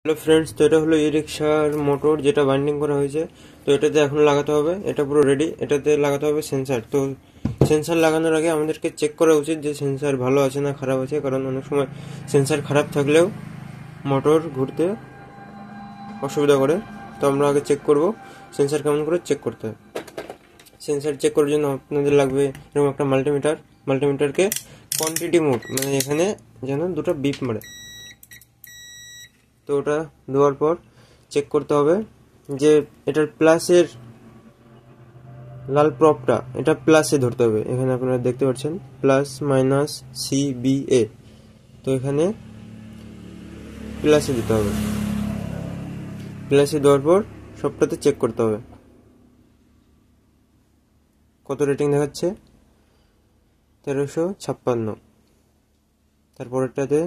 Hello friends, তো এটা হলো ই রিক্সার মোটর যেটা বাইন্ডিং করা হয়েছে। তো এটাতে এখন লাগাতে হবে, এটা পুরো রেডি। এটাতে লাগাতে হবে সেন্সার। তো সেন্সার লাগানোর আগে আমাদেরকে চেক করা উচিত যে সেন্সার ভালো আছে না খারাপ আছে, কারণ অনেক সময় সেন্সার খারাপ থাকলেও মোটর ঘুরতে অসুবিধা করে। তো আমরা আগে চেক করব সেন্সার কেমন করে চেক করতে হয়। সেন্সার চেক করার জন্য আপনাদের লাগবে এরকম একটা মাল্টিমিটার। মাল্টিমিটারকে কোয়ান্টিটি মোড, মানে এখানে যেন দুটো বিপ মারে। তো ওটা দেওয়ার পর চেক করতে হবে যে এটার প্লাসের লাল প্রপটা এটা প্লাসে ধরতে হবে। এখানে আপনারা দেখতে পাচ্ছেন প্লাস মাইনাস CBA। তো এখানে প্লাসে দিতে হবে। প্লাসে দেওয়ার পর সবটাতে চেক করতে হবে কত রেটিং দেখাচ্ছে। 1356, তারপরেরটাতে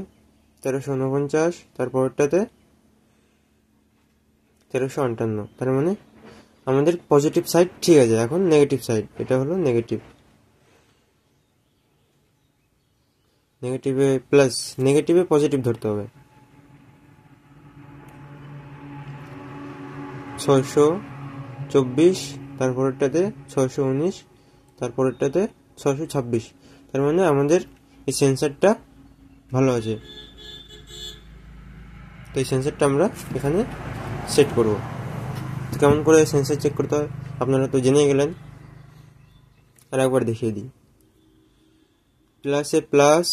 1349, তারপরেরটাতে 1358। তার মানে আমাদের পজিটিভ সাইড ঠিক আছে। এখন নেগেটিভ সাইড, এটা হলো নেগেটিভ। নেগেটিভে প্লাস, নেগেটিভে পজিটিভ ধরতে হবে। 624, তারপরেরটাতে 619, তারপরেরটাতে 626। তার মানে আমাদের এই সেন্সারটা ভালো আছে। তো এই সেন্সারটা আমরা এখানে সেট করব। তো কেমন করে সেন্সার চেক করতে হয় আপনারা তো জেনেই গেলেন, আর একবার দেখিয়ে দিই। প্লাসে প্লাস,